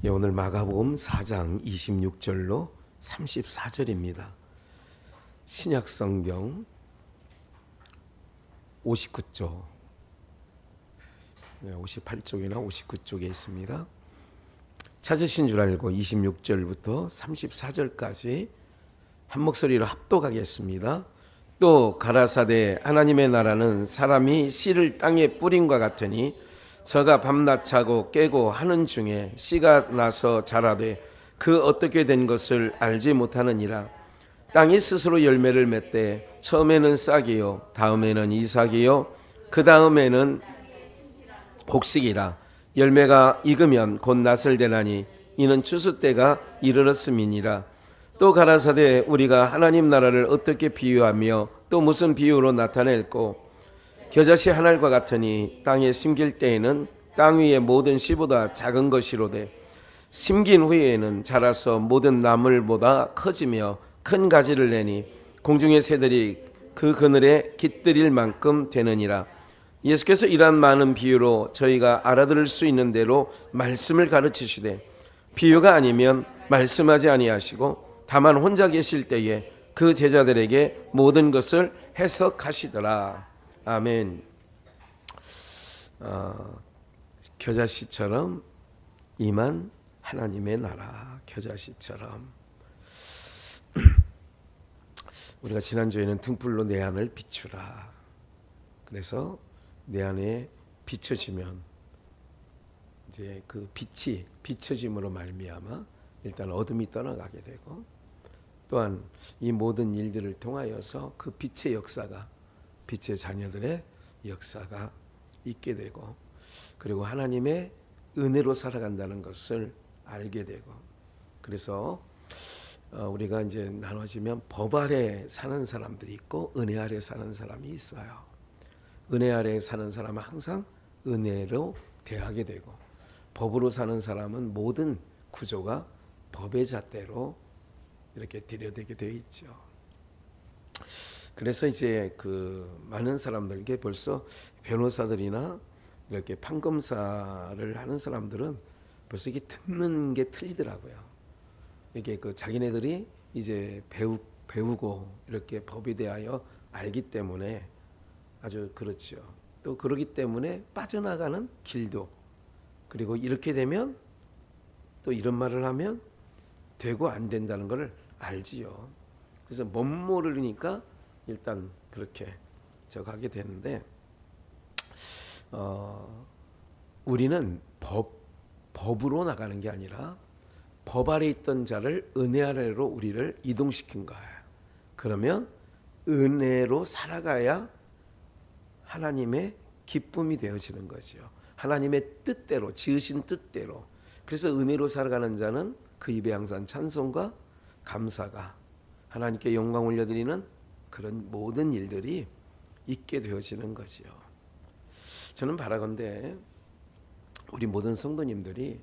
예, 오늘 마가복음 4장 26절로 34절입니다. 신약성경 59쪽, 58쪽이나 59쪽에 있습니다. 찾으신 줄 알고 26절부터 34절까지 한 목소리로 합독하겠습니다. 또 가라사대 하나님의 나라는 사람이 씨를 땅에 뿌림과 같으니 저가 밤낮 자고 깨고 하는 중에 씨가 나서 자라되 그 어떻게 된 것을 알지 못하느니라. 땅이 스스로 열매를 맺되 처음에는 싹이요 다음에는 이삭이요 그 다음에는 곡식이라. 열매가 익으면 곧 낫을 대나니 이는 추수 때가 이르렀음이니라. 또 가라사대 우리가 하나님 나라를 어떻게 비유하며 또 무슨 비유로 나타낼꼬. 겨자씨 한 알과 같으니 땅에 심길 때에는 땅 위의 모든 씨보다 작은 것이로되 심긴 후에는 자라서 모든 나물보다 커지며 큰 가지를 내니 공중의 새들이 그 그늘에 깃들일 만큼 되느니라. 예수께서 이러한 많은 비유로 저희가 알아들을 수 있는 대로 말씀을 가르치시되 비유가 아니면 말씀하지 아니하시고 다만 혼자 계실 때에 그 제자들에게 모든 것을 해석하시더라. 아멘. 겨자씨처럼 임한 하나님의 나라. 겨자씨처럼 우리가 지난주에는 등불로 내 안을 비추라. 그래서 내 안에 비춰지면 이제 그 빛이 비춰짐으로 말미암아 일단 어둠이 떠나가게 되고, 또한 이 모든 일들을 통하여서 그 빛의 역사가, 빛의 자녀들의 역사가 있게 되고, 그리고 하나님의 은혜로 살아간다는 것을 알게 되고, 그래서 우리가 이제 나눠지면 법 아래 사는 사람들이 있고 은혜 아래 사는 사람이 있어요. 은혜 아래 사는 사람은 항상 은혜로 대하게 되고, 법으로 사는 사람은 모든 구조가 법의 잣대로 이렇게 들여대게 되어 있죠. 그래서 이제 그 많은 사람들에게 벌써 변호사들이나 이렇게 판검사를 하는 사람들은 벌써 이게 듣는 게 틀리더라고요. 이게 그 자기네들이 이제 배우고 이렇게 법에 대하여 알기 때문에 아주 그렇죠. 또 그러기 때문에 빠져나가는 길도, 그리고 이렇게 되면 또 이런 말을 하면 되고 안 된다는 걸 알지요. 그래서 못 모르니까 일단 그렇게 저가게 되는데, 우리는 법으로 나가는 게 아니라 법 아래 있던 자를 은혜 아래로 우리를 이동시킨 거예요. 그러면 은혜로 살아가야 하나님의 기쁨이 되어지는 거죠. 하나님의 뜻대로, 지으신 뜻대로. 그래서 은혜로 살아가는 자는 그 입에 항상 찬송과 감사가, 하나님께 영광 올려드리는 그런 모든 일들이 있게 되어지는 거지요. 저는 바라건대 우리 모든 성도님들이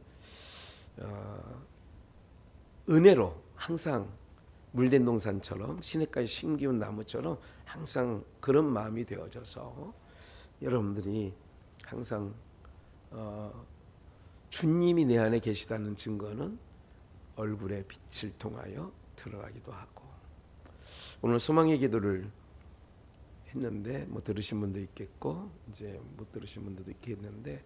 은혜로 항상 물된 동산처럼 시냇가에 심기운 나무처럼 항상 그런 마음이 되어져서 여러분들이 항상 주님이 내 안에 계시다는 증거는 얼굴의 빛을 통하여 드러나기도 하고, 오늘 소망의 기도를 했는데 뭐 들으신 분도 있겠고 이제 못 들으신 분들도 있겠는데,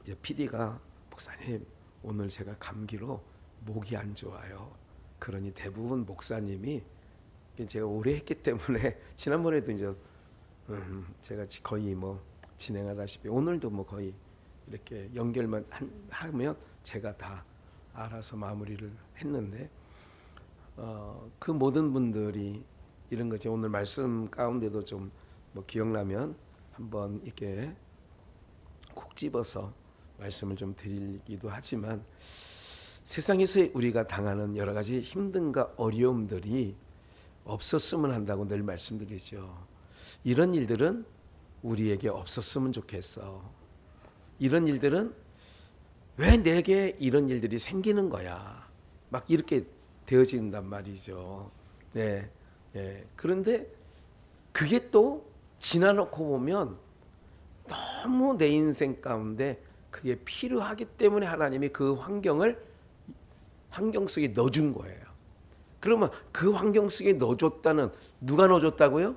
이제 PD가 목사님 오늘 제가 감기로 목이 안 좋아요. 그러니 대부분 목사님이, 제가 오래 했기 때문에 지난번에도 이제 제가 거의 뭐 진행하다시피 오늘도 뭐 거의 이렇게 연결만 하면 제가 다 알아서 마무리를 했는데, 그 모든 분들이 이런 거죠. 오늘 말씀 가운데도 좀 뭐 기억나면 한번 이렇게 콕 집어서 말씀을 좀 드리기도 하지만, 세상에서 우리가 당하는 여러 가지 힘듦과 어려움들이 없었으면 한다고 늘 말씀드리죠. 이런 일들은 우리에게 없었으면 좋겠어. 이런 일들은 왜 내게 이런 일들이 생기는 거야, 막 이렇게 되어진단 말이죠. 네, 네. 그런데 그게 또 지나놓고 보면 너무 내 인생 가운데 그게 필요하기 때문에 하나님이 그 환경 속에 넣어준 거예요. 그러면 그 환경 속에 넣어줬다는, 누가 넣어줬다고요?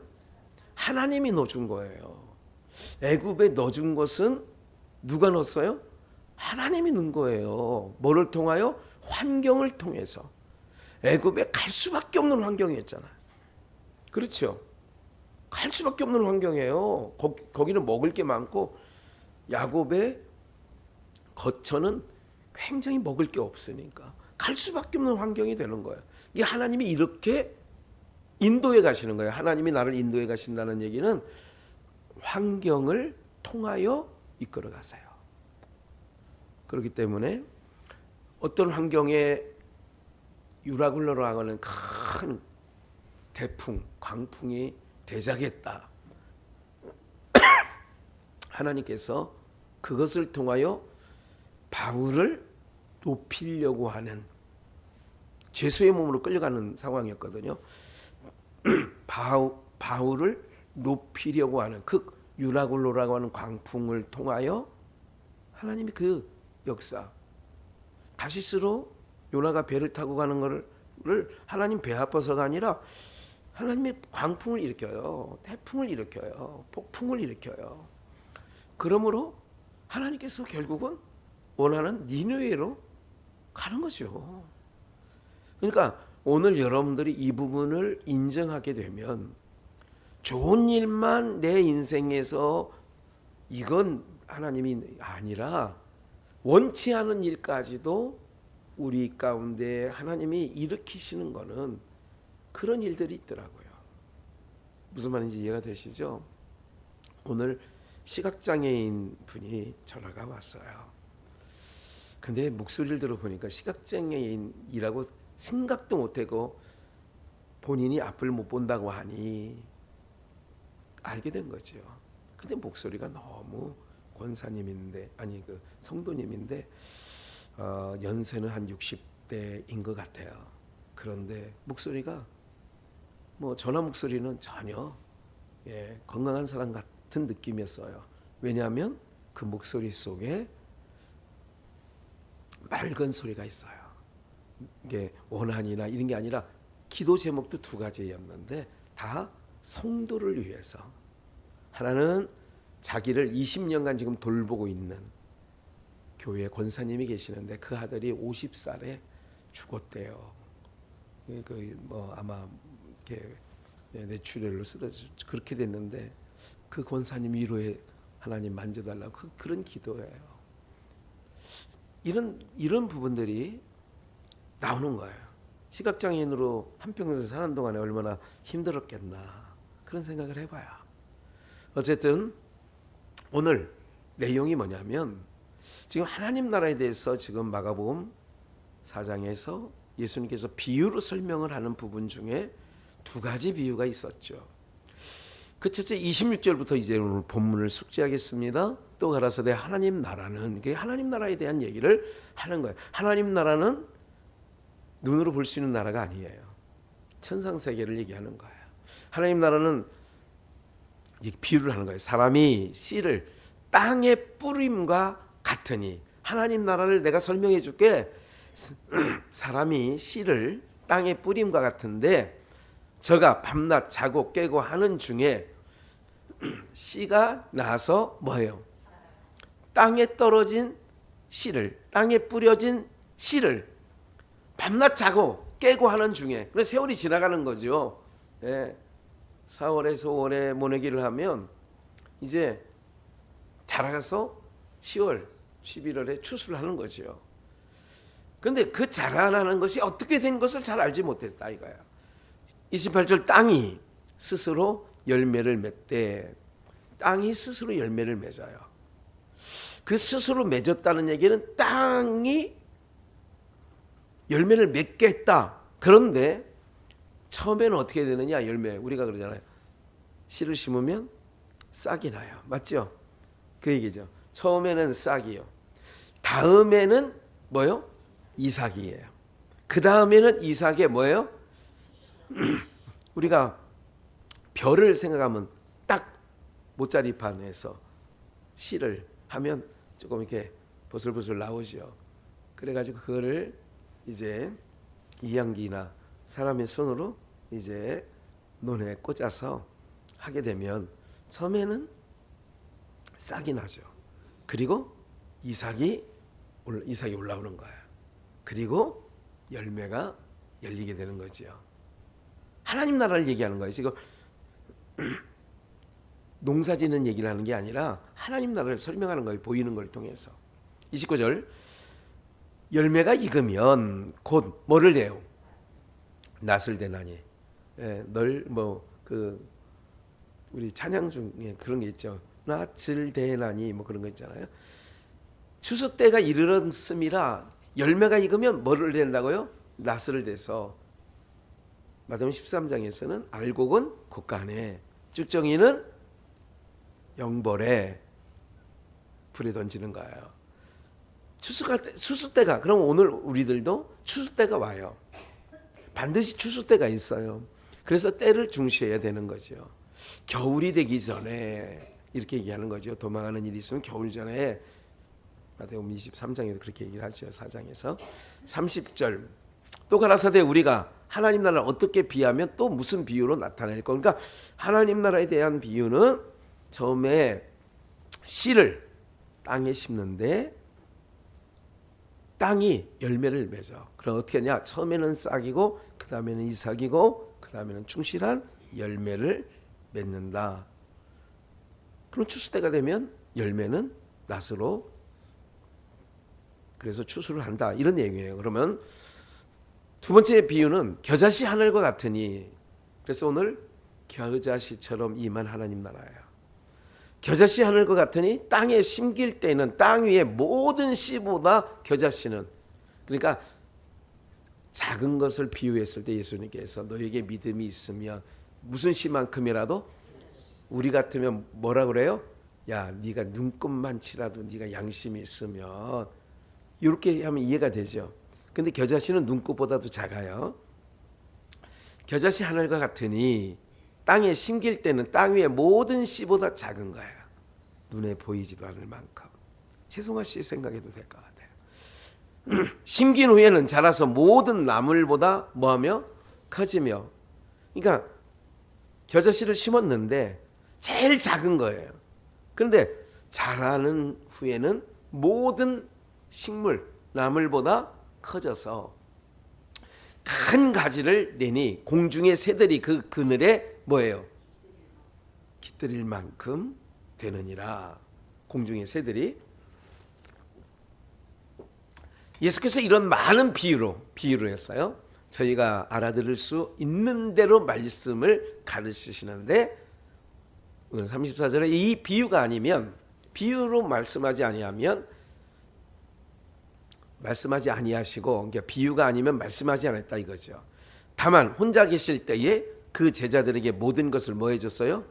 하나님이 넣어준 거예요. 애굽에 넣어준 것은 누가 넣었어요? 하나님이 넣은 거예요. 뭐를 통하여? 환경을 통해서. 애굽에 갈 수밖에 없는 환경이었잖아요. 그렇죠? 갈 수밖에 없는 환경이에요. 거기는 먹을 게 많고 야곱의 거처는 굉장히 먹을 게 없으니까 갈 수밖에 없는 환경이 되는 거예요. 이게 하나님이 이렇게 인도해 가시는 거예요. 하나님이 나를 인도해 가신다는 얘기는 환경을 통하여 이끌어 가세요. 그렇기 때문에 어떤 환경에 유라굴로로 하는 큰 태풍, 광풍이 대작했다. 하나님께서 그것을 통하여 바울을 높이려고 하는, 죄수의 몸으로 끌려가는 상황이었거든요. 바울을 높이려고 하는 그 유라굴로라고 하는 광풍을 통하여 하나님이 그 역사, 다시스로 요나가 배를 타고 가는 거를 하나님 배 아파서가 아니라 하나님의 광풍을 일으켜요. 태풍을 일으켜요. 폭풍을 일으켜요. 그러므로 하나님께서 결국은 원하는 니느웨로 가는 거죠. 그러니까 오늘 여러분들이 이 부분을 인정하게 되면 좋은 일만 내 인생에서 이건 하나님이 아니라 원치 않은 일까지도 우리 가운데 하나님이 일으키시는 거는 그런 일들이 있더라고요. 무슨 말인지 이해가 되시죠? 오늘 시각장애인 분이 전화가 왔어요. 근데 목소리를 들어보니까 시각장애인이라고 생각도 못하고 본인이 앞을 못 본다고 하니 알게 된 거죠. 근데 목소리가 너무 권사님인데, 아니 그 성도님인데 연세는 한 60대인 것 같아요. 그런데 목소리가 뭐 전화 목소리는 전혀 건강한 사람 같은 느낌이었어요. 왜냐하면 그 목소리 속에 맑은 소리가 있어요. 이게 원한이나 이런 게 아니라 기도 제목도 두 가지였는데 다 성도를 위해서. 하나는 자기를 20년간 지금 돌보고 있는 교회 권사님이 계시는데 그 아들이 50살에 죽었대요. 그 뭐 아마 이렇게 뇌출혈로 쓰러져 그렇게 됐는데 그 권사님 위로에 하나님 만져달라고 그런 기도예요. 이런 부분들이 나오는 거예요. 시각장애인으로 한평생 사는 동안에 얼마나 힘들었겠나 그런 생각을 해봐요. 어쨌든 오늘 내용이 뭐냐면 지금 하나님 나라에 대해서 지금 마가복음 4장에서 예수님께서 비유로 설명을 하는 부분 중에 두 가지 비유가 있었죠. 그 첫째 26절부터 이제 오늘 본문을 숙지하겠습니다. 또 가라사대 하나님 나라는, 하나님 나라에 대한 얘기를 하는 거예요. 하나님 나라는 눈으로 볼 수 있는 나라가 아니에요. 천상세계를 얘기하는 거예요. 하나님 나라는 비유를 하는 거예요. 사람이 씨를 땅에 뿌림과 같으니, 하나님 나라를 내가 설명해 줄게. 사람이 씨를 땅에 뿌림과 같은데 저가 밤낮 자고 깨고 하는 중에 씨가 나서 뭐예요? 땅에 떨어진 씨를, 땅에 뿌려진 씨를 밤낮 자고 깨고 하는 중에, 그래서 세월이 지나가는 거죠. 4월에서 5월에 모내기를 하면 이제 자라가서 10월, 11월에 추수를 하는 거죠. 근데 그 자라나는 것이 어떻게 된 것을 잘 알지 못했다 이거야. 28절 땅이 스스로 열매를 맺되, 땅이 스스로 열매를 맺어요. 그 스스로 맺었다는 얘기는 땅이 열매를 맺게 했다. 그런데 처음에는 어떻게 되느냐? 열매, 우리가 그러잖아요. 씨를 심으면 싹이 나요. 맞죠? 그 얘기죠. 처음에는 싹이요. 다음에는 뭐요? 이삭이에요. 그 다음에는 이삭에 뭐예요? 우리가 별을 생각하면 딱 모짜리판에서 씨를 하면 조금 이렇게 보슬보슬 나오죠. 그래가지고 그거를 이제 이양기나 사람의 손으로 이제 논에 꽂아서 하게 되면 처음에는 싹이 나죠. 그리고 이삭이 올라오는 거예요. 그리고 열매가 열리게 되는 거죠. 하나님 나라를 얘기하는 거예요. 지금 농사짓는 얘기를 하는 게 아니라 하나님 나라를 설명하는 거예요. 보이는 걸 통해서. 29절 열매가 익으면 곧 뭐를 해요? 낫을 대나니. 예, 우리 찬양 중에 그런 게 있죠. 낫을 대나니 뭐 그런 거 있잖아요. 추수 때가 이르렀음이라 열매가 익으면 뭐를 된다고요? 낫을 대서. 마태복음 13장에서는 알곡은 곶간에, 쭉정이는 영벌에 불에 던지는 거예요. 추수 때가, 그럼 오늘 우리들도 추수 때가 와요. 반드시 추수 때가 있어요. 그래서 때를 중시해야 되는 거죠. 겨울이 되기 전에 이렇게 얘기하는 거죠. 도망하는 일이 있으면 겨울 전에. 마태복음 23장에도 그렇게 얘기를 하죠. 4장에서 30절 또 가라사대 우리가 하나님 나라를 어떻게 비하면 또 무슨 비유로 나타낼 건가? 그러니까 하나님 나라에 대한 비유는 처음에 씨를 땅에 심는데 땅이 열매를 맺어. 그럼 어떻게 하냐? 처음에는 싹이고 그 다음에는 이삭이고 그 다음에는 충실한 열매를 맺는다. 그럼 추수 때가 되면 열매는 낫으로, 그래서 추수를 한다. 이런 내용이에요. 그러면 두 번째 비유는 겨자씨 하늘과 같으니, 그래서 오늘 겨자씨처럼 임한 하나님 나라예요. 겨자씨 하늘과 같으니 땅에 심길 때는 땅 위에 모든 씨보다 겨자씨는, 그러니까 작은 것을 비유했을 때 예수님께서 너에게 믿음이 있으면 무슨 씨만큼이라도, 우리 같으면 뭐라 그래요? 야, 네가 눈곱만치라도 네가 양심이 있으면, 이렇게 하면 이해가 되죠. 근데 겨자씨는 눈곱보다도 작아요. 겨자씨 하늘과 같으니 땅에 심길 때는 땅 위에 모든 씨보다 작은 거예요. 눈에 보이지도 않을 만큼. 최송화 씨 생각해도 될 것 같아요. 심긴 후에는 자라서 모든 나물보다 뭐하며? 커지며. 그러니까 겨자씨를 심었는데 제일 작은 거예요. 그런데 자라는 후에는 모든 식물, 나물보다 커져서 큰 가지를 내니 공중의 새들이 그 그늘에 뭐예요? 깃들일 만큼 되느니라. 공중의 새들이. 예수께서 이런 많은 비유를 했어요. 저희가 알아들을 수 있는 대로 말씀을 가르치시는데, 오늘 34절에 이 비유가 아니면, 비유로 말씀하지 아니하시고, 그러니까 비유가 아니면 말씀하지 않았다 이거죠. 다만 혼자 계실 때에 그 제자들에게 모든 것을 뭐 해줬어요?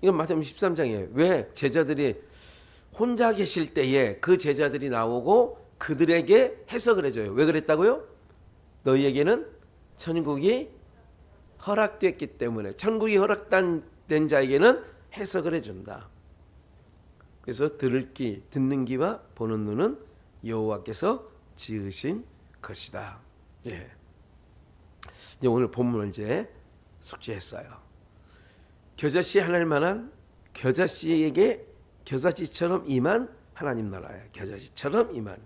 이건 마태복음 13장이에요. 왜 제자들이 혼자 계실 때에 그 제자들이 나오고 그들에게 해석을 해줘요. 왜 그랬다고요? 너희에게는 천국이 허락됐기 때문에, 천국이 허락된 자에게는 해석을 해준다. 그래서 듣는 귀와 보는 눈은 여호와께서 지으신 것이다. 예. 이제 오늘 본문을 이제 숙지했어요. 겨자씨 하늘 만한, 겨자씨에게 겨자씨처럼 임한 하나님 나라예요. 겨자씨처럼 임한.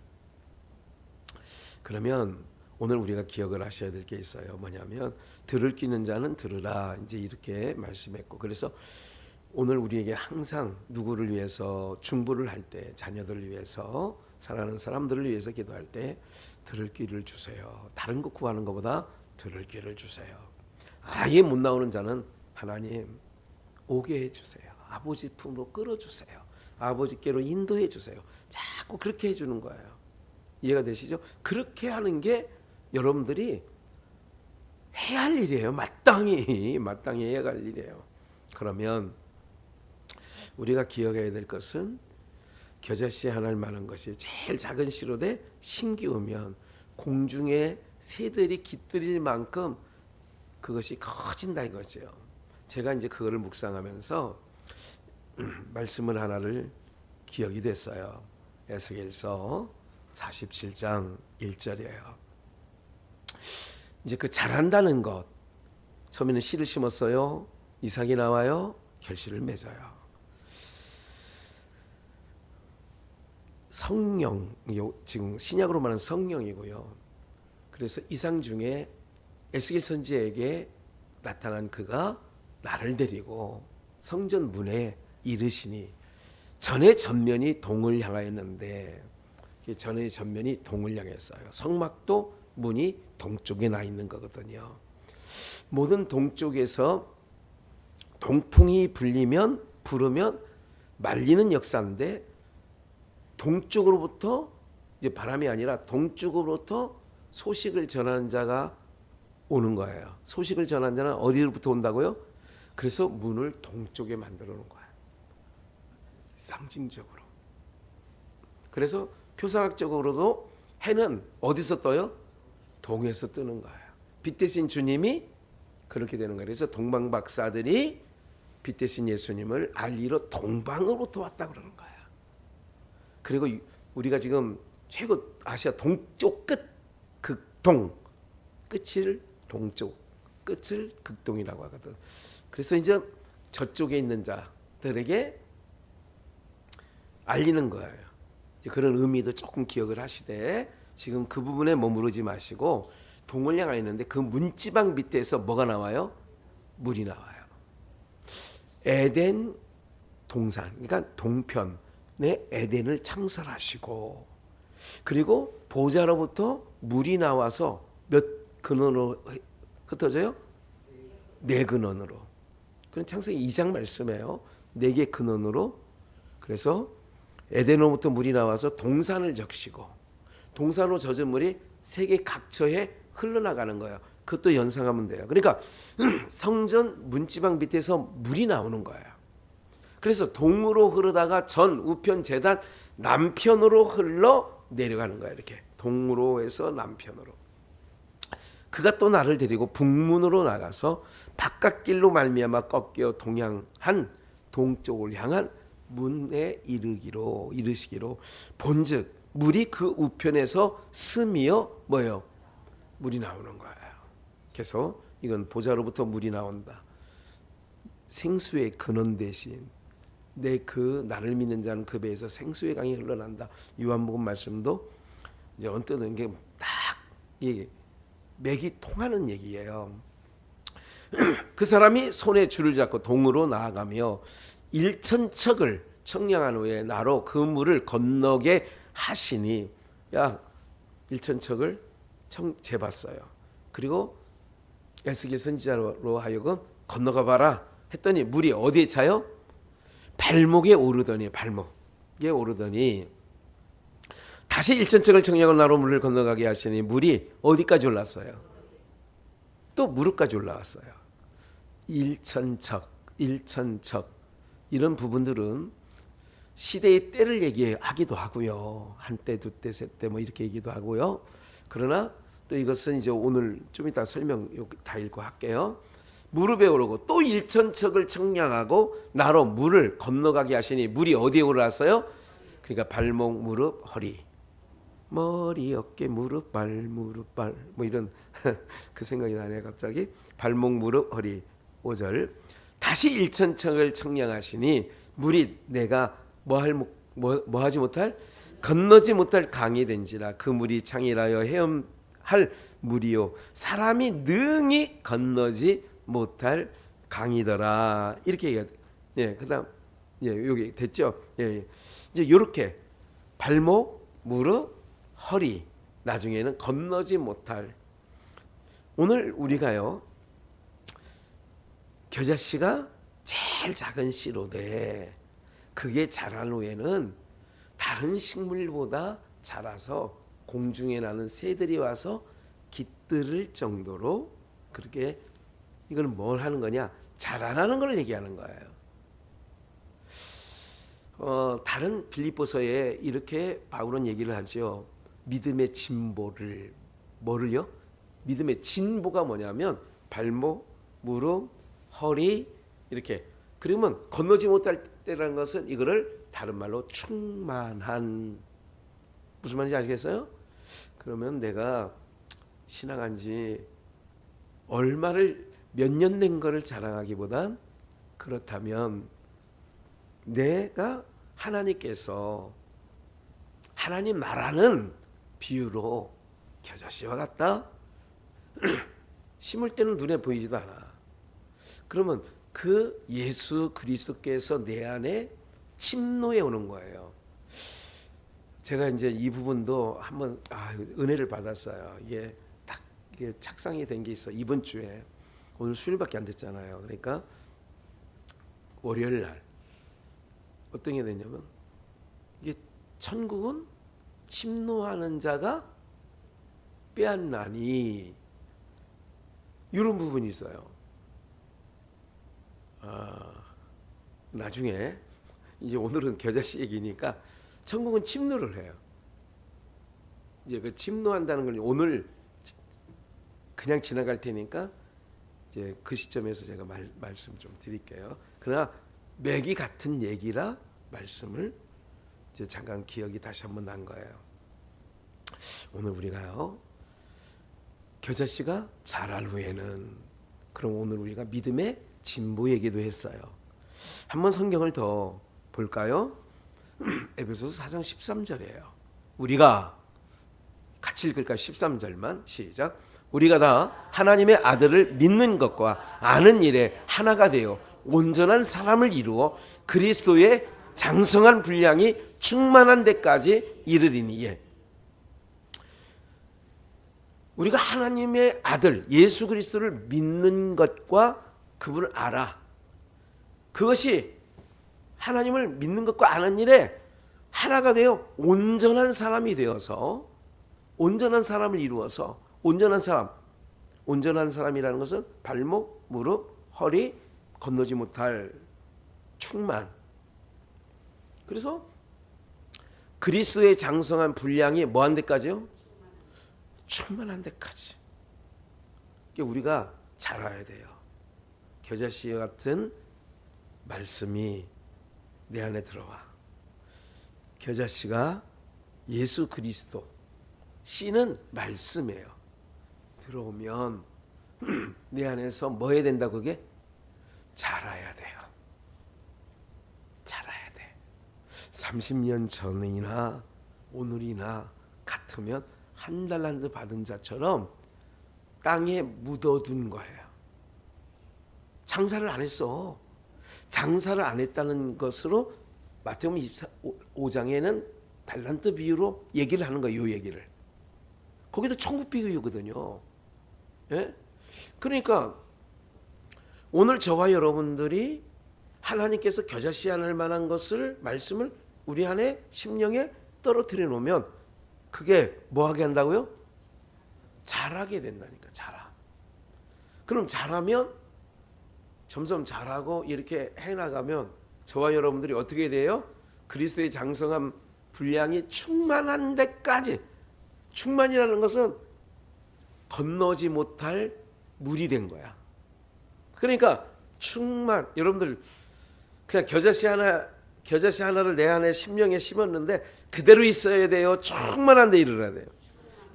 그러면 오늘 우리가 기억을 하셔야 될 게 있어요. 뭐냐면 들을 끼는 자는 들으라, 이제 이렇게 말씀했고, 그래서 오늘 우리에게 항상 누구를 위해서 중보를 할 때, 자녀들을 위해서, 사랑하는 사람들을 위해서 기도할 때 들을 귀를 주세요. 다른 거 구하는 것보다 들을 귀를 주세요. 아예 못 나오는 자는 하나님 오게 해주세요. 아버지 품으로 끌어주세요. 아버지께로 인도해 주세요. 자꾸 그렇게 해주는 거예요. 이해가 되시죠? 그렇게 하는 게 여러분들이 해야 할 일이에요. 마땅히 해야 할 일이에요. 그러면 우리가 기억해야 될 것은 겨자씨 하나를 많은 것이 제일 작은 씨로되 심기우면 공중에 새들이 깃들일 만큼 그것이 커진다 이거죠. 제가 이제 그거를 묵상하면서 말씀을 하나를 기억이 됐어요. 에스겔서 47장 1절이에요. 이제 그 자란다는 것, 처음에는 씨를 심었어요. 이삭이 나와요. 결실을 맺어요. 성령, 지금 신약으로 말하는 성령이고요. 그래서 이상 중에 에스겔 선지자에게 나타난 그가 나를 데리고 성전 문에 이르시니, 전의 전면이 동을 향하였는데, 전의 전면이 동을 향했어요. 성막도 문이 동쪽에 나 있는 거거든요. 모든 동쪽에서 동풍이 불으면 말리는 역사인데, 동쪽으로부터 이제 바람이 아니라 동쪽으로부터 소식을 전하는 자가 오는 거예요. 소식을 전하는 자는 어디로부터 온다고요? 그래서 문을 동쪽에 만들어 놓은 거예요. 상징적으로. 그래서 표상학적으로도 해는 어디서 떠요? 동에서 뜨는 거예요. 빛 대신 주님이 그렇게 되는 거예요. 그래서 동방 박사들이 빛 대신 예수님을 알리러 동방으로부터 왔다 그러는 거예요. 그리고 우리가 지금 최고 아시아 동쪽 끝 극동, 끝을 동쪽, 끝을 극동이라고 하거든. 그래서 이제 저쪽에 있는 자들에게 알리는 거예요. 그런 의미도 조금 기억을 하시되, 지금 그 부분에 머무르지 마시고 동을 향하여 있는데 그 문지방 밑에서 뭐가 나와요? 물이 나와요. 에덴 동산, 그러니까 동편에 에덴을 창설하시고, 그리고 보좌로부터 물이 나와서 몇 근원으로 흩어져요? 4근원으로. 그건 창세기 2장 말씀이에요. 4개 근원으로. 그래서 에덴으로부터 물이 나와서 동산을 적시고, 동산으로 젖은 물이 세계 각처에 흘러나가는 거예요. 그것도 연상하면 돼요. 그러니까 성전 문지방 밑에서 물이 나오는 거예요. 그래서 동으로 흐르다가 전, 우편, 제단, 남편으로 흘러 내려가는 거예요. 이렇게 동으로 해서 남편으로. 그가 또 나를 데리고 북문으로 나가서 바깥길로 말미암아 꺾여 동향한 동쪽을 향한 문에 이르시기로 본즉 물이 그 우편에서 스미어 뭐예요? 물이 나오는 거예요. 그래서 이건 보좌로부터 물이 나온다. 생수의 근원 대신 내 그 나를 믿는 자는 그 배에서 생수의 강이 흘러난다. 요한복음 말씀도 이제 언뜻 게 딱 이게 맥이 통하는 얘기예요. 그 사람이 손에 줄을 잡고 동으로 나아가며 1,000척을 청량한 후에 나로 그 물을 건너게 하시니, 야 1,000척을 재봤어요. 그리고 에스겔 선지자로 하여금 건너가 봐라 했더니 물이 어디에 차요? 발목에 오르더니, 발목에 오르더니 다시 1,000척을 청량한 나로 물을 건너가게 하시니 물이 어디까지 올랐어요? 또 무릎까지 올라왔어요. 1,000척 이런 부분들은 시대의 때를 얘기하기도 하고요. 한때, 두때, 세때 뭐 이렇게 얘기도 하고요. 그러나 또 이것은 이제 오늘 좀 이따 설명 다 읽고 할게요. 무릎에 오르고 또 1,000척을 청량하고 나로 물을 건너가게 하시니 물이 어디에 올라왔어요? 그러니까 발목, 무릎, 허리, 머리, 어깨, 무릎, 발 뭐 이런 그 생각이 나네요. 갑자기 발목, 무릎, 허리. 5절 다시 1,000척을 청량하시니 물이 내가 뭐하지 못할 건너지 못할 강이 된지라. 그 물이 창이라여 헤엄할 물이요 사람이 능히 건너지 못할 강이더라. 이렇게 얘기해요. 예, 그다음 여기 됐죠? 예. 이제 이렇게 발목, 무릎, 허리, 나중에는 건너지 못할. 오늘 우리가요, 겨자씨가 제일 작은 씨로돼 그게 자란 후에는 다른 식물보다 자라서 공중에 나는 새들이 와서 깃들을 정도로, 그렇게 이거는 뭘 하는 거냐? 자라나는 걸 얘기하는 거예요. 다른 빌립보서에 이렇게 바울은 얘기를 하죠. 믿음의 진보를, 뭐를요? 믿음의 진보가 뭐냐면 발목, 무릎, 허리 이렇게. 그러면 건너지 못할 때라는 것은 이거를 다른 말로 충만한 무슨 말인지 아시겠어요? 그러면 내가 신앙한 지 얼마를 몇 년 된 거를 자랑하기보단 그렇다면 내가 하나님께서 하나님 나라는 비유로 겨자씨와 같다. 심을 때는 눈에 보이지도 않아. 그러면 그 예수 그리스도께서 내 안에 침노해 오는 거예요. 제가 이제 이 부분도 한번 은혜를 받았어요. 이게 딱 이게 착상이 된 게 있어. 이번 주에 오늘 수요일밖에 안 됐잖아요. 그러니까 월요일 날 어떤 게 됐냐면 이게 천국은 침노하는 자가 빼앗나니 이런 부분이 있어요. 나중에 이제 오늘은 겨자씨 얘기니까 천국은 침노를 해요. 이제 그 침노한다는 걸 오늘 그냥 지나갈 테니까 이제 그 시점에서 제가 말씀 좀 드릴게요. 그러나 맥이 같은 얘기라 말씀을 이제 잠깐 기억이 다시 한번 난 거예요. 오늘 우리가요 겨자씨가 자랄 후에는 그럼 오늘 우리가 믿음의 진보 얘기도 했어요. 한번 성경을 더 볼까요? 에베소서 4장 13절이에요. 우리가 같이 읽을까? 13절만 시작. 우리가 다 하나님의 아들을 믿는 것과 아는 일에 하나가 되어 온전한 사람을 이루어 그리스도의 장성한 분량이 충만한 데까지 이르리니. 예. 우리가 하나님의 아들 예수 그리스도를 믿는 것과 그분을 알아. 그것이 하나님을 믿는 것과 아는 일에 하나가 되어 온전한 사람이 되어서 온전한 사람을 이루어서 온전한 사람이라는 것은 발목, 무릎, 허리 건너지 못할 충만. 그래서 그리스도의 장성한 분량이 뭐한 데까지요? 충만한 데까지. 우리가 자라야 돼요. 겨자씨 같은 말씀이 내 안에 들어와. 겨자씨가 예수 그리스도, 씨는 말씀이에요. 들어오면 내 안에서 뭐 해야 된다 그게? 자라야 돼요. 자라야 돼. 30년 전이나 오늘이나 같으면 한 달란트 받은 자처럼 땅에 묻어둔 거예요. 장사를 안 했어. 장사를 안 했다는 것으로 마태복음 25장에는 달란트 비유로 얘기를 하는 거예요. 이 얘기를. 거기도 천국 비유거든요. 예? 그러니까 오늘 저와 여러분들이 하나님께서 겨자씨 할 만한 것을 말씀을 우리 안에 심령에 떨어뜨려 놓으면 그게 뭐 하게 한다고요? 자라게 된다니까. 자라. 그럼 자라면 점점 자라고 이렇게 해나가면 저와 여러분들이 어떻게 돼요? 그리스도의 장성한 분량이 충만한 데까지. 충만이라는 것은 건너지 못할 물이 된 거야. 그러니까 충만. 여러분들 그냥 겨자씨 하나를 내 안에 심령에 심었는데 그대로 있어야 돼요. 충만한 데 이르러야 돼요.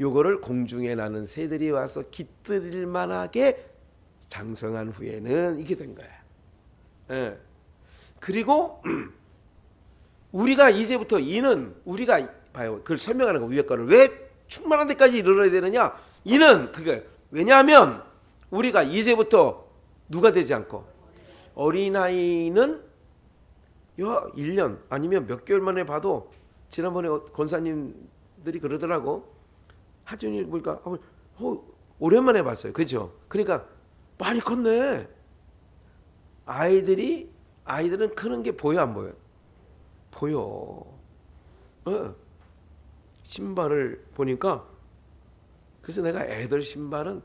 요거를 공중에 나는 새들이 와서 깃들일 만하게 장성한 후에는 이게 된 거야. 예. 그리고 우리가 이제부터 이는 우리가 봐요. 그걸 설명하는 거 위에 거를 왜 충만한 데까지 이르러야 되느냐? 이는 그게 왜냐하면 우리가 이제부터 누가 되지 않고 어린아이는 1년 아니면 몇 개월 만에 봐도 지난번에 권사님들이 그러더라고. 하준이 보니까 오랜만에 봤어요. 그렇죠? 그러니까 많이 컸네. 아이들은 크는 게 보여 안 보여? 보여. 신발을 보니까 그래서 내가 애들 신발은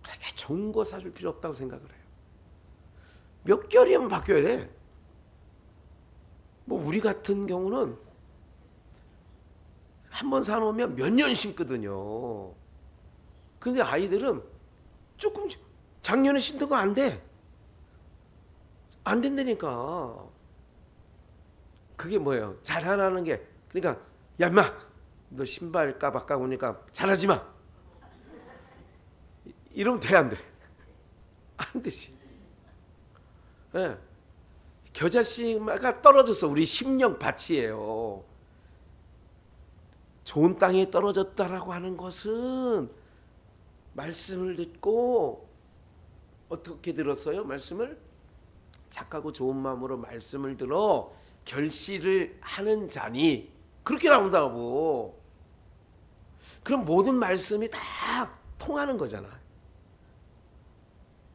그렇게 좋은 거 사줄 필요 없다고 생각을 해요. 몇 개월이면 바뀌어야 돼. 뭐 우리 같은 경우는 한번 사놓으면 몇 년 신거든요. 근데 아이들은 조금 작년에 신던 거 안 돼. 안 된다니까. 그게 뭐예요? 잘하라는 게. 그러니까 야 인마 너 신발 까박까 보니까 잘하지 마. 이러면 돼, 안 돼? 안 되지. 네. 겨자씨가 떨어져서 우리 심령 밭이에요. 좋은 땅에 떨어졌다라고 하는 것은 말씀을 듣고 어떻게 들었어요? 말씀을 착하고 좋은 마음으로 말씀을 들어 결실을 하는 자니 그렇게 나온다고. 그럼 모든 말씀이 다 통하는 거잖아.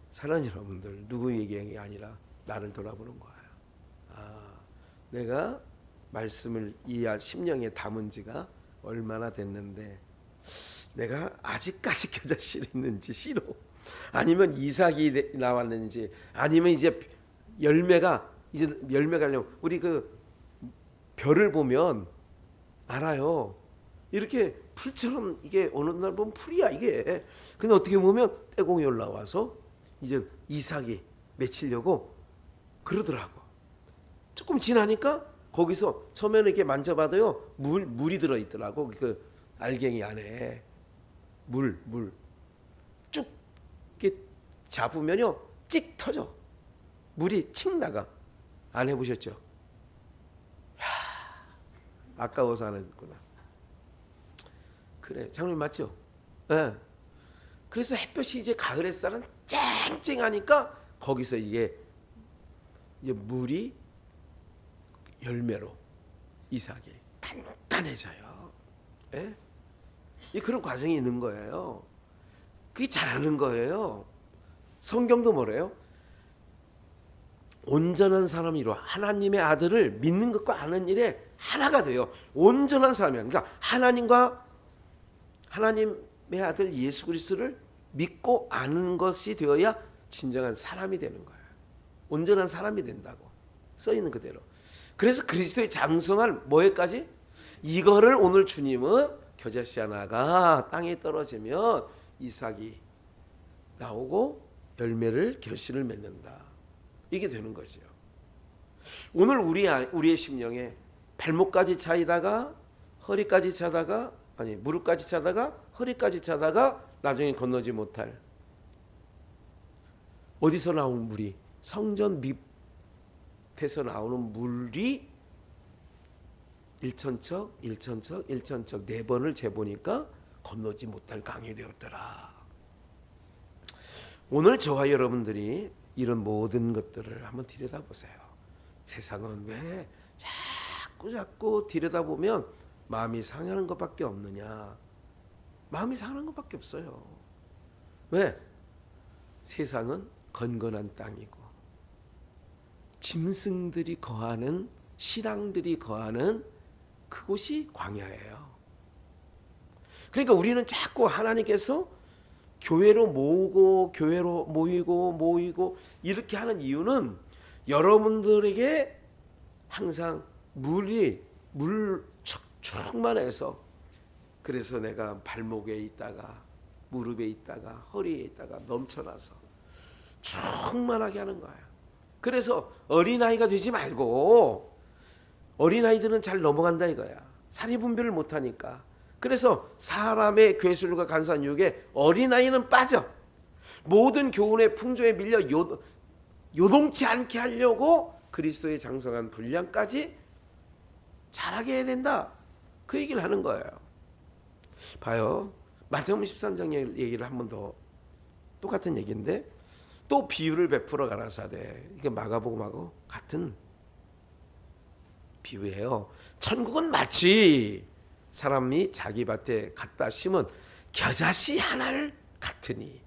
사랑하는 여러분들, 누구 얘기가 아니라 나를 돌아보는 거예요. 내가 말씀을 이 심령에 담은 지가 얼마나 됐는데 내가 아직까지 겨자씨를 있는지 씨로, 아니면 이삭이 나왔는지, 아니면 이제 열매가 하려면 우리 그 별을 보면 알아요. 이렇게 풀처럼 이게 어느 날 보면 풀이야 이게. 근데 어떻게 보면 떼공이 올라와서 이제 이삭이 맺히려고 그러더라고. 조금 지나니까 거기서 처음에는 이렇게 만져봐도요 물이 들어있더라고. 그 알갱이 안에 물 쭉 이렇게 잡으면요 찍 터져. 물이 칙 나가. 안 해보셨죠? 아까워서 안 했구나. 그래, 장로님 맞죠? 네. 그래서 햇볕이 이제 가을 햇살은 쨍쨍하니까 거기서 이게 이제 물이 열매로 이삭이 단단해져요. 예? 그런 과정이 있는 거예요. 그게 잘하는 거예요. 성경도 뭐래요? 온전한 사람이로 하나님의 아들을 믿는 것과 아는 일에 하나가 돼요. 온전한 사람이야. 그러니까 하나님의 아들 예수 그리스도를 믿고 아는 것이 되어야 진정한 사람이 되는 거예요. 온전한 사람이 된다고 써 있는 그대로. 그래서 그리스도의 장성한 뭐에까지? 이거를 오늘 주님은 겨자씨 하나가 땅에 떨어지면 이삭이 나오고 열매를 결실을 맺는다. 이게 되는 것이요. 오늘 우리의 심령에 발목까지 차이다가 허리까지 차다가 무릎까지 차다가 허리까지 차다가 나중에 건너지 못할, 어디서 나온 물이, 성전 밑에서 나오는 물이 일천척 네 번을 재보니까 건너지 못할 강이 되었더라. 오늘 저와 여러분들이 이런 모든 것들을 한번 들여다보세요. 세상은 왜 자꾸 들여다보면 마음이 상하는 것밖에 없느냐? 마음이 상하는 것밖에 없어요. 왜? 세상은 건건한 땅이고 짐승들이 거하는, 실랑들이 거하는 그곳이 광야예요. 그러니까 우리는 자꾸 하나님께서 교회로 모이고 이렇게 하는 이유는 여러분들에게 항상 물 충만해서, 그래서 내가 발목에 있다가 무릎에 있다가 허리에 있다가 넘쳐나서 충만하게 하는 거예요. 그래서 어린아이가 되지 말고, 어린아이들은 잘 넘어간다 이거야. 사리 분별을 못하니까. 그래서 사람의 괴술과 간사한 유혹에 어린아이는 빠져. 모든 교훈의 풍조에 밀려 요동치 않게 하려고 그리스도의 장성한 분량까지 잘하게 해야 된다. 그 얘기를 하는 거예요. 봐요. 마태복음 13장 얘기를 한 번 더, 똑같은 얘기인데 또 비유를 베풀어 가라사대. 이게 마가복음하고 같은 비유예요. 천국은 마치 사람이 자기 밭에 갖다 심은 겨자씨 하나를 같으니,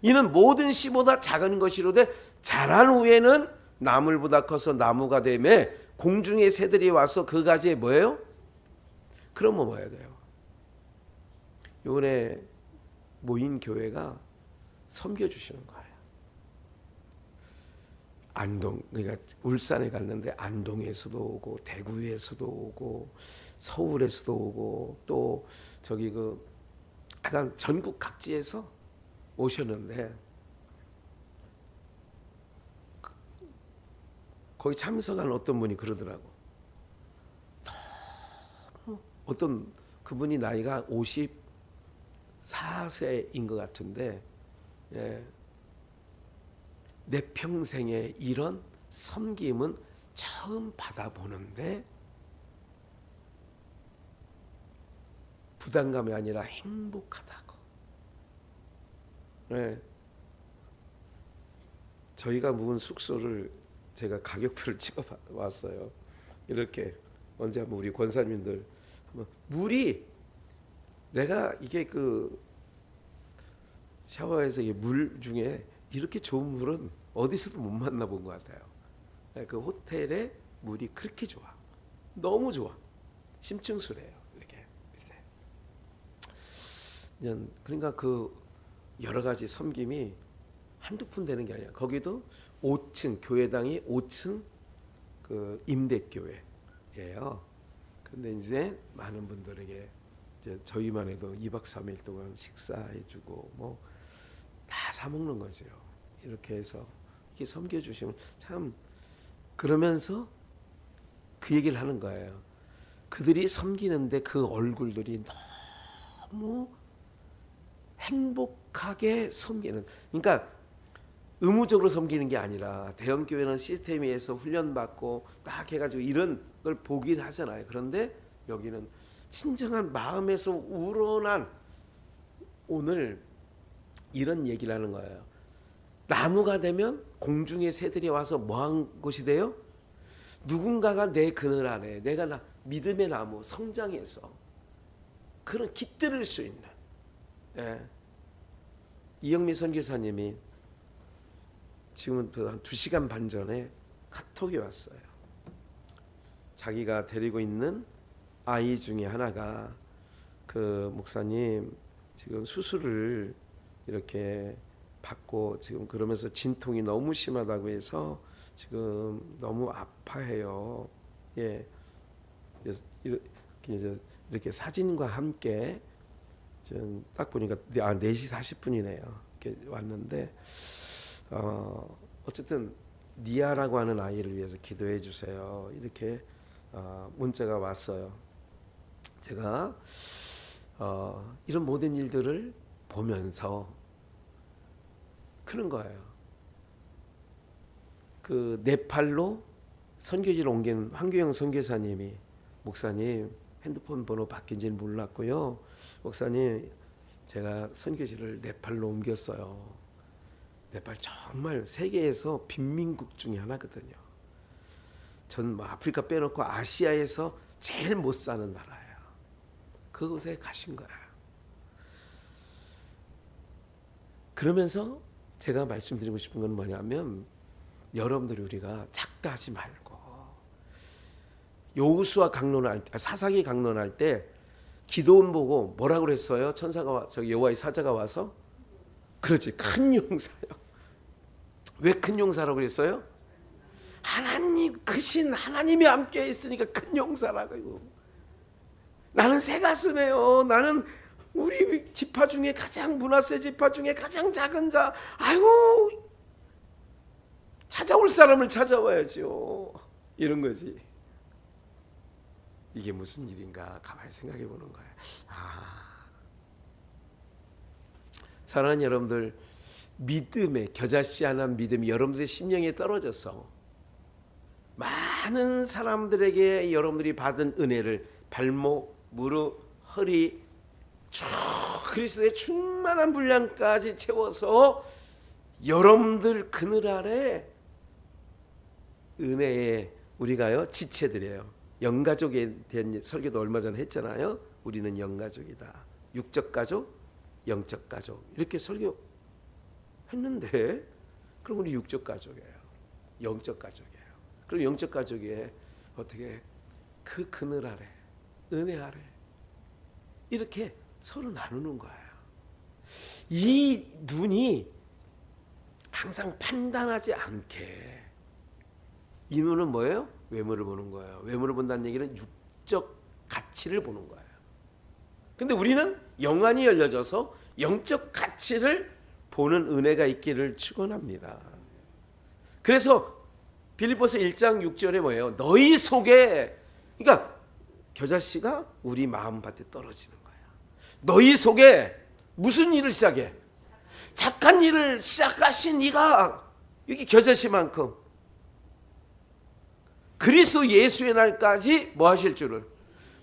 이는 모든 씨보다 작은 것이로되 자란 후에는 나물보다 커서 나무가 되매 공중의 새들이 와서 그 가지에 뭐예요? 그러면 뭐 해야 돼요? 이번에 모인 교회가 섬겨주시는 거예요. 안동, 그러니까 울산에 갔는데 안동에서도 오고 대구에서도 오고 서울에서도 오고 또 저기 그 약간 전국 각지에서 오셨는데 거기 참석한 어떤 분이 그러더라고. 너무 어떤 그분이 나이가 54세인 것 같은데, 예, 내 평생에 이런 섬김은 처음 받아보는데 부담감이 아니라 행복하다고. 네. 저희가 묵은 숙소를 제가 가격표를 찍어왔어요. 이렇게 언제 한번 우리 권사님들 한번 물이, 내가 이게 그 샤워에서 이게 물 중에 이렇게 좋은 물은 어디서도 못 만나본 것 같아요. 그 호텔의 물이 그렇게 좋아, 너무 좋아, 심층수래요. 이렇게 그러니까 그 여러 가지 섬김이 한두 푼 되는 게 아니야. 거기도 5층 교회당이 5층 그 임대교회예요. 근데 이제 많은 분들에게 이제 저희만 해도 2박 3일 동안 식사해주고 뭐 다 사 먹는 거죠. 이렇게 해서 이렇게 섬겨주시면 참, 그러면서 그 얘기를 하는 거예요. 그들이 섬기는데 그 얼굴들이 너무 행복하게 섬기는, 그러니까 의무적으로 섬기는 게 아니라, 대형 교회는 시스템에서 훈련받고 딱 해가지고 이런 걸 보긴 하잖아요. 그런데 여기는 진정한 마음에서 우러난, 오늘 이런 얘기를 하는 거예요. 나무가 되면 공중의 새들이 와서 뭐한 곳이 돼요? 누군가가 내 그늘 안에, 내가 믿음의 나무 성장해서 그런 깃들을 수 있는. 예. 이영미 선교사님이 지금부터 한 2시간 반 전에 카톡이 왔어요. 자기가 데리고 있는 아이 중에 하나가, 그 목사님 지금 수술을 이렇게 받고 지금 그러면서 진통이 너무 심하다고 해서 지금 너무 아파해요. 예. 그래서 이렇게 사진과 함께 딱 보니까 4시 40분이네요. 이렇게 왔는데, 어쨌든 니아라고 하는 아이를 위해서 기도해 주세요. 이렇게 문자가 왔어요. 제가 이런 모든 일들을 보면서 그런 거예요. 그 네팔로 선교지를 옮긴 황교영 선교사님이, 목사님 핸드폰 번호 바뀐지는 몰랐고요, 목사님 제가 선교지를 네팔로 옮겼어요. 네팔 정말 세계에서 빈민국 중에 하나거든요. 전 뭐 아프리카 빼놓고 아시아에서 제일 못 사는 나라예요. 그곳에 가신 거야. 그러면서 제가 말씀드리고 싶은 건 뭐냐면, 여러분들이 우리가 작다 하지 말고, 여호수아 강론할 때, 사사기 강론할 때 기도원 보고 뭐라고 그랬어요? 천사가 여호와의 사자가 와서, 그렇지, 큰 용사요. 왜 큰 용사라고 그랬어요? 하나님, 크신 하나님이 함께 있으니까 큰 용사라고요. 나는 새 가슴이에요. 나는 우리 지파 중에 가장, 문하세 지파 중에 가장 작은 자. 아이고, 찾아올 사람을 찾아와야죠. 이런 거지. 이게 무슨 일인가 가만히 생각해 보는 거예요. 사랑하는 여러분들, 믿음의 겨자씨한한 믿음이 여러분들의 심령에 떨어져서 많은 사람들에게 여러분들이 받은 은혜를 발목, 무릎, 허리 쭉 그리스도의 충만한 분량까지 채워서 여러분들 그늘 아래 은혜에 우리가요 지체드려요. 영가족에 대한 설교도 얼마 전에 했잖아요. 우리는 영가족이다. 육적 가족, 영적 가족, 이렇게 설교했는데, 그럼 우리 육적 가족이에요. 영적 가족이에요. 그럼 영적 가족에 어떻게 그 그늘 아래, 은혜 아래 이렇게 서로 나누는 거예요. 이 눈이 항상 판단하지 않게, 이 눈은 뭐예요? 외모를 보는 거예요. 외모를 본다는 얘기는 육적 가치를 보는 거예요. 근데 우리는 영안이 열려져서 영적 가치를 보는 은혜가 있기를 축원합니다. 그래서 빌립보서 1장 6절에 뭐예요? 너희 속에, 그러니까 겨자씨가 우리 마음밭에 떨어지는 거야. 너희 속에 무슨 일을 시작해? 착한 일을 시작하신 이가 여기 겨자씨만큼 그리스도 예수의 날까지 뭐 하실 줄을,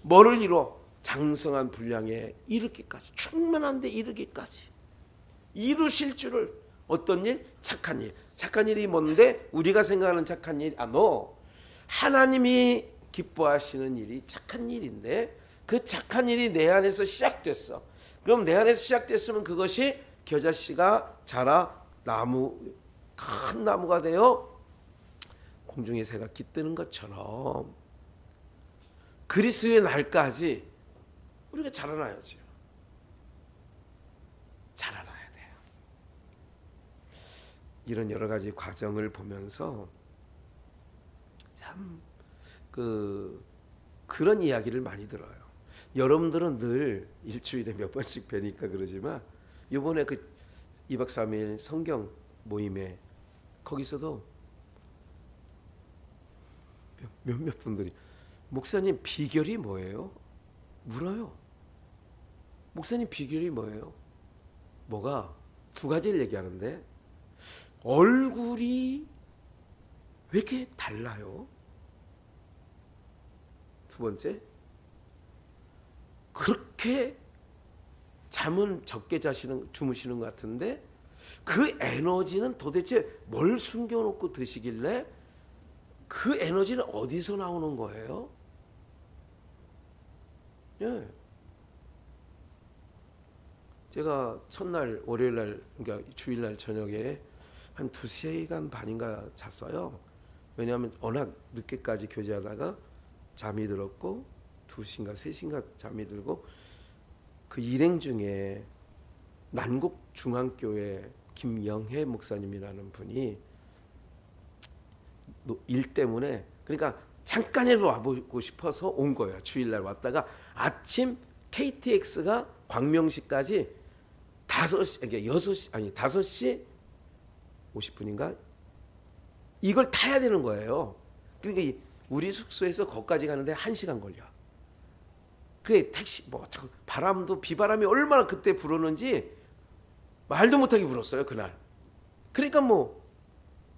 뭐를 이루어? 장성한 분량에 이르기까지, 충만한 데 이르기까지 이루실 줄을. 어떤 일? 착한 일. 착한 일이 뭔데? 우리가 생각하는 착한 일, 하나님이 기뻐하시는 일이 착한 일인데, 그 착한 일이 내 안에서 시작됐어. 그럼 내 안에서 시작됐으면 그것이 겨자씨가 자라 큰 나무가 되어 공중의 새가 깃드는 것처럼 그리스도의 날까지 우리가 자라나야죠. 자라나야 돼요. 이런 여러 가지 과정을 보면서 참 그런 이야기를 많이 들어요. 여러분들은 늘 일주일에 몇 번씩 뵈니까 그러지만 이번에 그 2박 3일 성경 모임에 거기서도 몇몇 분들이 목사님 비결이 뭐예요? 물어요. 목사님 비결이 뭐예요? 뭐가? 두 가지를 얘기하는데, 얼굴이 왜 이렇게 달라요? 두 번째, 그렇게 잠은 적게 주무시는 것 같은데 그 에너지는 도대체 뭘 숨겨놓고 드시길래 그 에너지는 어디서 나오는 거예요? 예. 제가 첫날 월요일날, 그러니까 주일날 저녁에 한 2시간 반인가 잤어요. 왜냐하면 워낙 늦게까지 교제하다가 잠이 들었고 2시인가 3시인가 잠이 들고, 그 일행 중에 난곡 중앙교회 김영혜 목사님이라는 분이 일 때문에, 그러니까 잠깐이라도 와보고 싶어서 온 거예요. 주일날 왔다가 아침 KTX가 광명시까지 5시 50분인가 이걸 타야 되는 거예요. 그러니까 우리 숙소에서 거기까지 가는데 1시간 걸려. 그래, 택시 바람도, 비바람이 얼마나 그때 불었는지 말도 못하게 불었어요 그날. 그러니까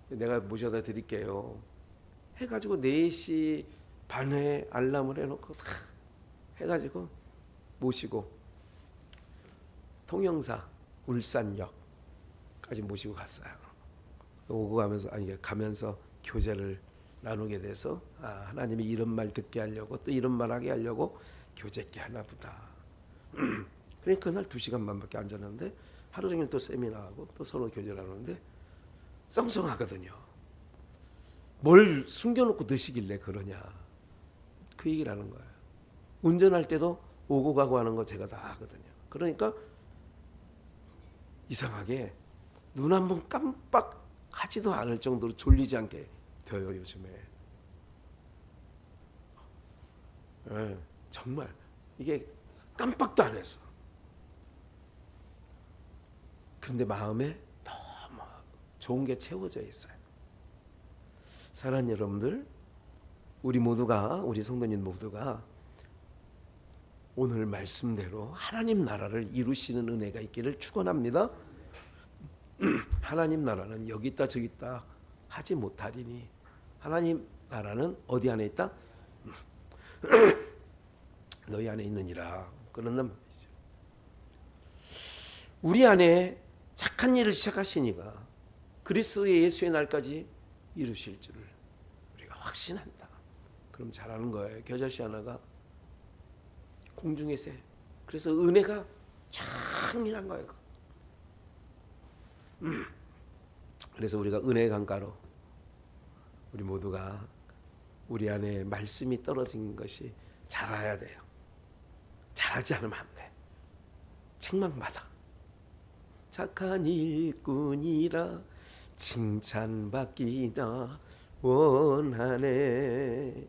내가 모셔다 드릴게요 해가지고 4시 반에 알람을 해놓고 다 해가지고 모시고 통영사 울산역까지 모시고 갔어요. 오고 가면서 교제를 나누게 돼서, 하나님이 이런 말 듣게 하려고, 또 이런 말 하게 하려고 교제케 하나 보다. 그러니까 그날 2시간 반밖에 안 잤는데 하루 종일 또 세미나하고 또 서로 교제를 하는데 썽썽하거든요. 뭘 숨겨놓고 드시길래 그러냐, 그 얘기를 하는 거예요. 운전할 때도 오고 가고 하는 거 제가 다 하거든요. 그러니까 이상하게 눈 한 번 깜빡하지도 않을 정도로 졸리지 않게 돼요 요즘에. 네, 정말 이게 깜빡도 안 했어. 그런데 마음에 너무 좋은 게 채워져 있어요. 사랑하는 여러분들, 우리 성도님 모두가 오늘 말씀대로 하나님 나라를 이루시는 은혜가 있기를 축원합니다. 하나님 나라는 여기 있다 저기 있다 하지 못하리니, 하나님 나라는 어디 안에 있다? 너희 안에 있느니라. 그런단 말이죠. 우리 안에 착한 일을 시작하시니까 그리스도의 예수의 날까지 이루실 줄을 우리가 확신한다. 그럼 잘하는 거예요. 겨자씨 하나가 공중의 새. 그래서 은혜가 창일한 거예요. 그래서 우리가 은혜의 강가로 우리 모두가 우리 안에 말씀이 떨어진 것이 자라야 돼요. 자라지 않으면 안 돼. 책망받아. 착한 일꾼이라 칭찬받기나 원하네.